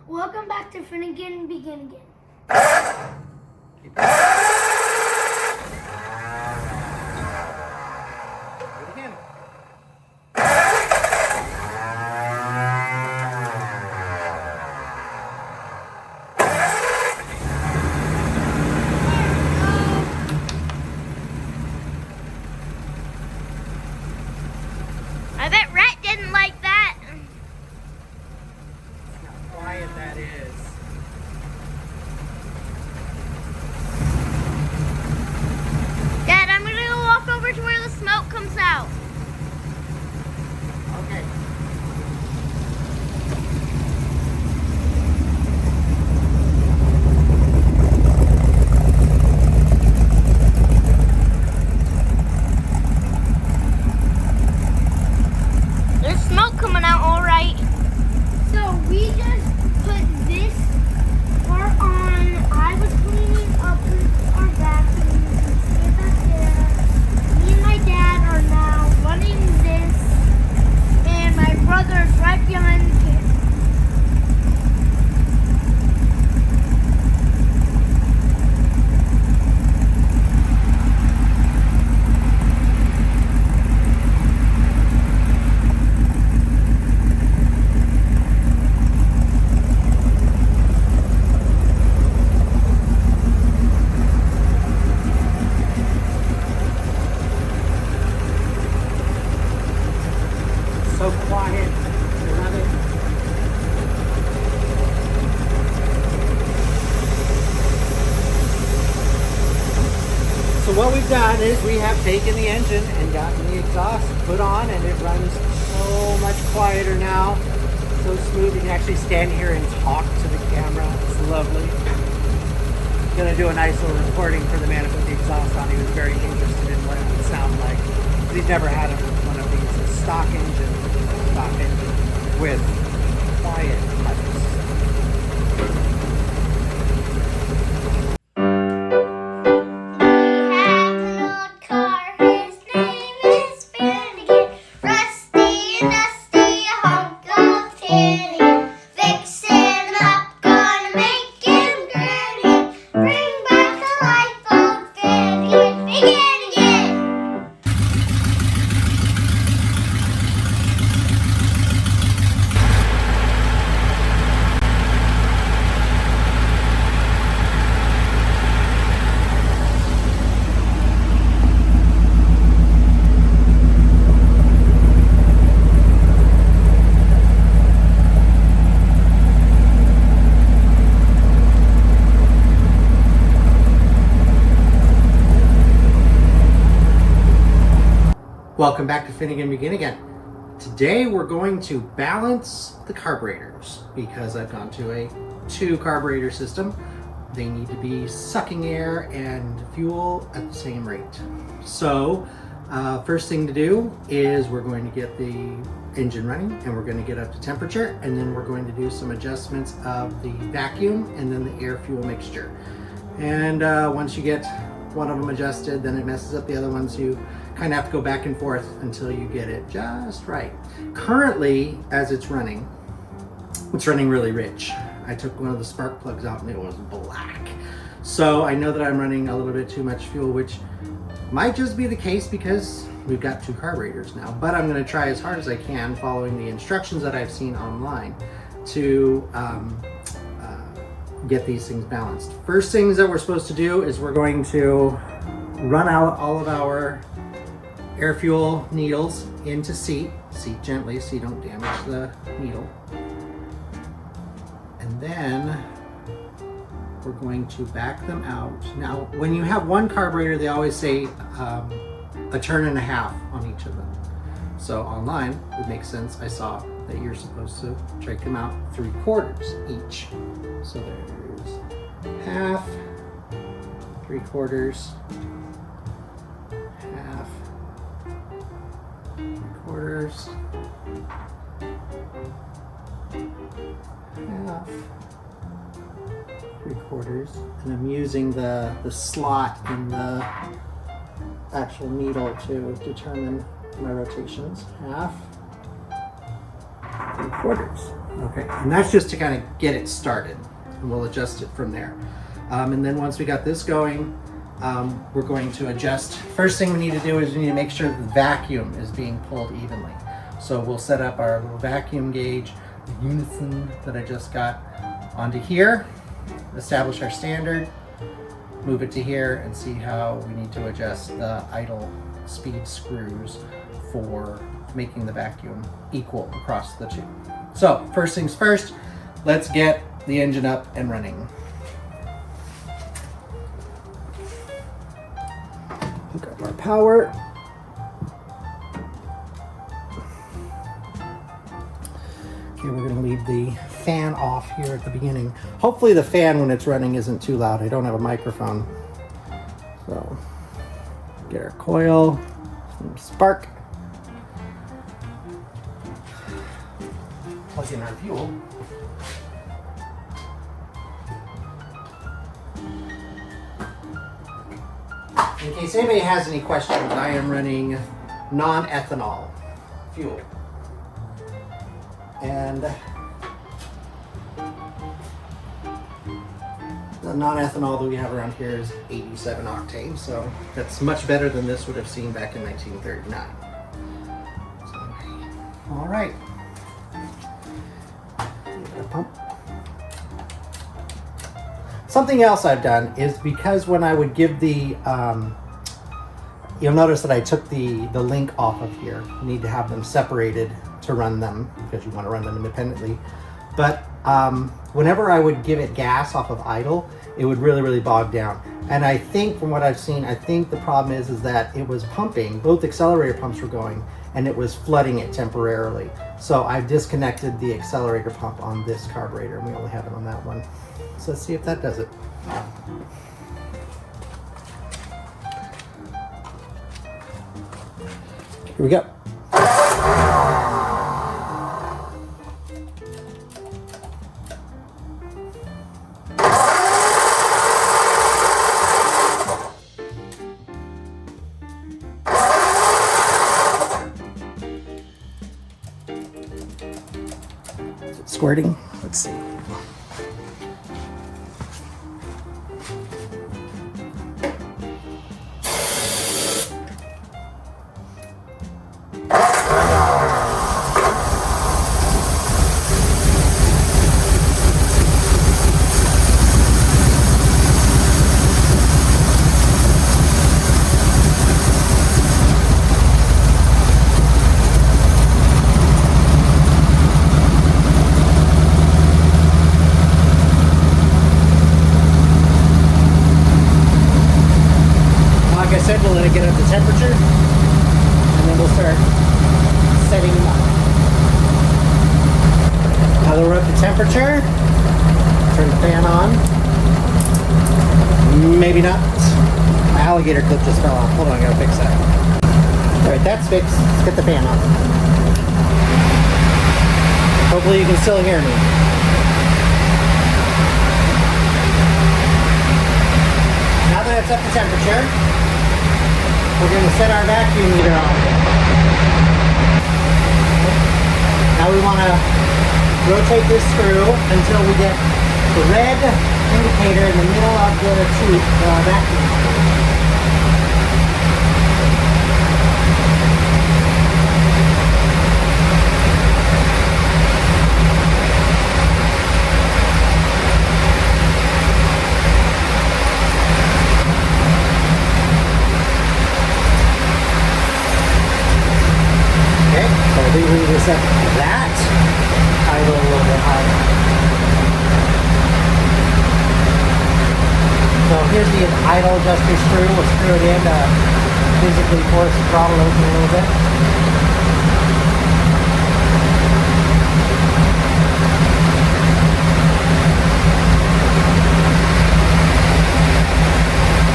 Welcome back to Finnegan Begin Again. Keep going. Do it again. I bet Rhett didn't like that. How quiet that is. Dad, I'm gonna go walk over to where the smoke comes out. Okay. There's smoke coming out all right. So we just put this part on. I was cleaning up our vacuum. You can see it back there. Me and my dad are now running this, and my brother's right behind the camera. So quiet. I love it. So what we've done is we have taken the engine and gotten the exhaust put on, and it runs so much quieter now. So smooth. You can actually stand here and talk to the camera. It's lovely. Gonna do a nice little recording for the man who put the exhaust on. He was very interested in what it would sound like. He's never had one of these. A stock engine with quiet pipes. Welcome back to Finnegan Begin Again. Today we're going to balance the carburetors because I've gone to a 2 carburetor system. They need to be sucking air and fuel at the same rate. So first thing to do is we're going to get the engine running, and we're going to get up to temperature, and then we're going to do some adjustments of the vacuum and then the air fuel mixture. And once you get one of them adjusted, then it messes up the other ones. You kind of have to go back and forth until you get it just right. Currently, as it's running really rich. I took one of the spark plugs out and it was black. So I know that I'm running a little bit too much fuel, which might just be the case because we've got 2 carburetors now. But I'm going to try as hard as I can, following the instructions that I've seen online, to get these things balanced. First things that we're supposed to do is we're going to run out all of our air fuel needles into seat gently so you don't damage the needle. And then we're going to back them out. Now, when you have one carburetor, they always say a turn and a half on each of them. So online, it makes sense. I saw that you're supposed to take them out 3/4 each. So there's half, 3/4, half, 3/4, half, 3/4, and I'm using the slot in the actual needle to determine my rotations. Half, 3/4. Okay, and that's just to kind of get it started, and we'll adjust it from there. And then once we got this going, we're going to adjust. First thing we need to do is we need to make sure the vacuum is being pulled evenly. So we'll set up our little vacuum gauge, the unison that I just got, onto here, establish our standard, move it to here, and see how we need to adjust the idle speed screws for making the vacuum equal across the two. So first things first, let's get the engine up and running. Hook up our power. Okay, we're gonna leave the fan off here at the beginning. Hopefully the fan when it's running isn't too loud. I don't have a microphone. So get our coil, some spark. Plug in our fuel. In case anybody has any questions, I am running non-ethanol fuel. And the non-ethanol that we have around here is 87 octane, so that's much better than this would have seen back in 1939. So, all right. Pump. Something else I've done is because when I would give the, you'll notice that I took the link off of here. You need to have them separated to run them because you want to run them independently. But whenever I would give it gas off of idle, it would really bog down. And I think from what I've seen, I think the problem is that it was pumping, both accelerator pumps were going, and it was flooding it temporarily. So I've disconnected the accelerator pump on this carburetor, and we only have it on that one. So let's see if that does it. Here we go. Is it squirting? Let's see. We'll let it get up to temperature, and then we'll start setting them up. Now that we're up to temperature, turn the fan on. Maybe not. My alligator clip just fell off. Hold on, I gotta fix that. Alright, that's fixed. Let's get the fan on. Hopefully you can still hear me. Now that it's up to temperature, we're going to set our vacuum meter on. Now we want to rotate this screw until we get the red indicator in the middle of the tube, vacuum. We will set that idle a little bit higher. So here's the idle adjuster screw. We'll screw it in to physically force the throttle open a little bit.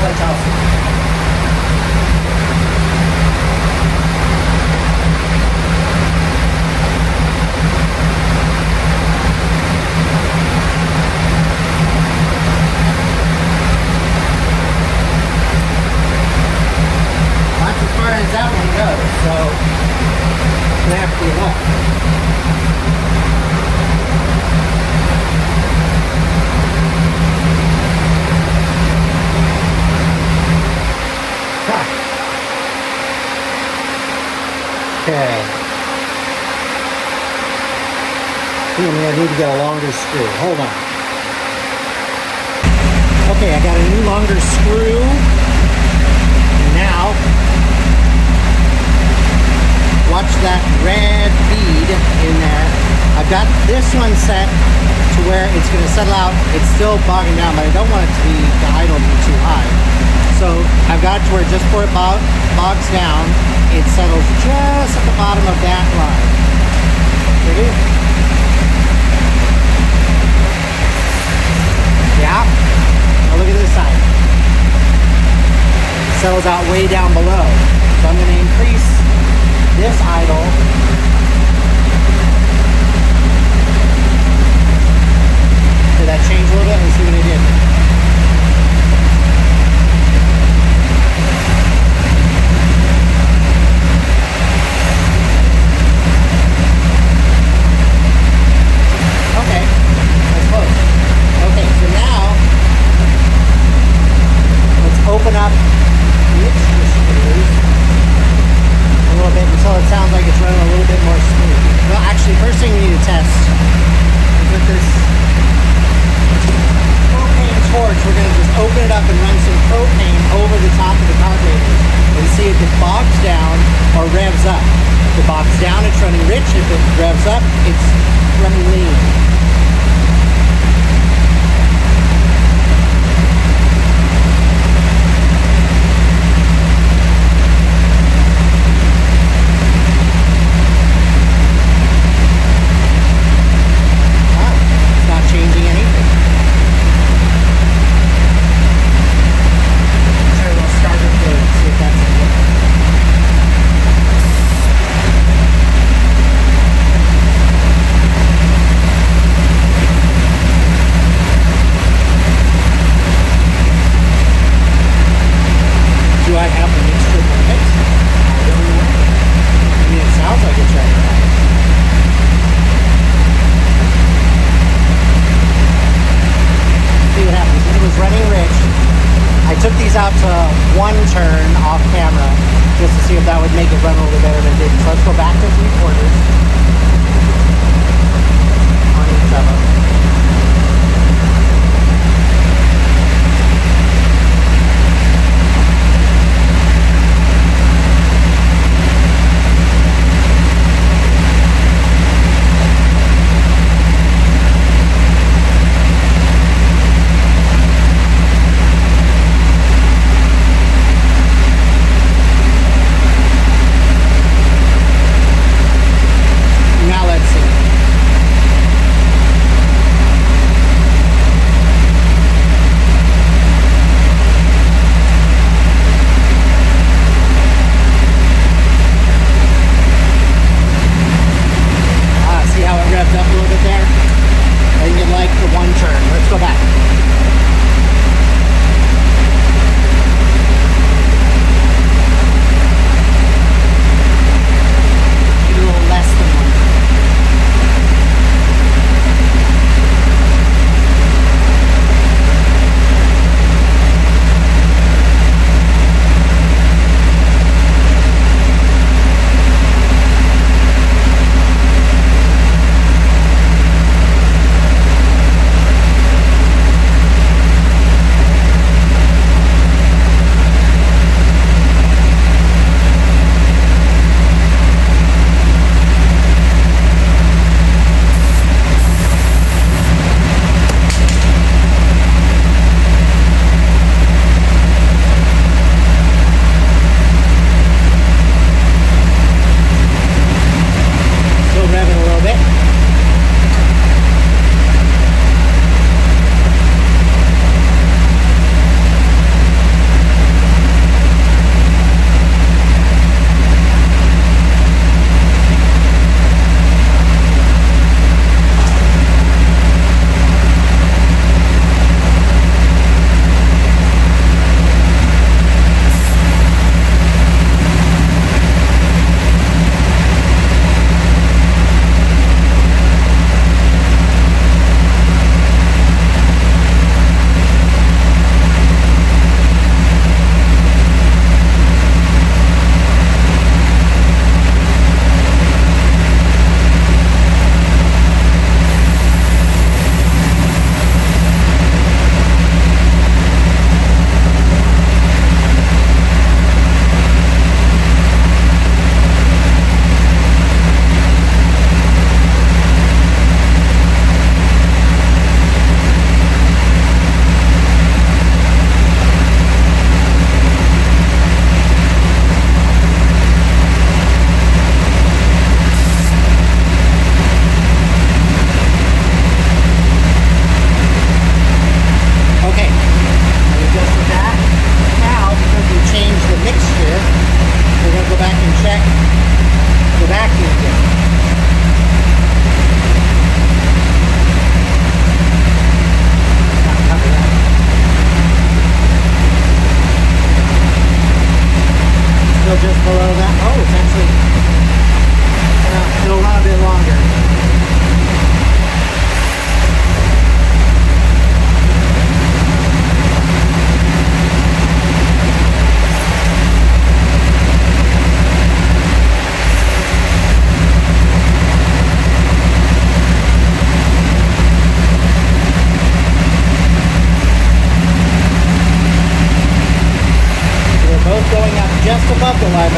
That's awesome. That one goes. So need to get a longer screw. Hold on. Okay, I got a new longer screw. And now, watch that red bead in there. I've got this one set to where it's going to settle out. It's still bogging down, but I don't want it to be, the idle be too high. So I've got it to where just before it bogs down, it settles just at the bottom of that line. Ready? Yeah. Now look at this side. It settles out way down below. So I'm going to increase this idle. Did that change a little bit? Let's see what I did. Okay, that's close. Okay, so now let's open up the extra screws a little bit until it sounds like it's running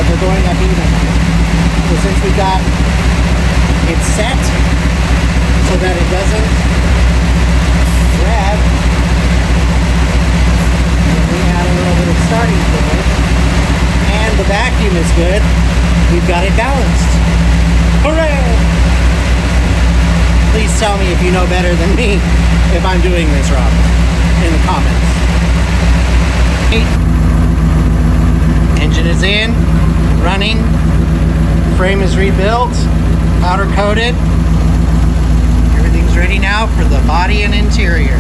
but they're going up even. So since we got it set so that it doesn't grab, we add a little bit of starting fluid, and the vacuum is good, we've got it balanced. Hooray! Please tell me if you know better than me if I'm doing this wrong in the comments. Engine is in, running, frame is rebuilt, powder coated. Everything's ready now for the body and interior.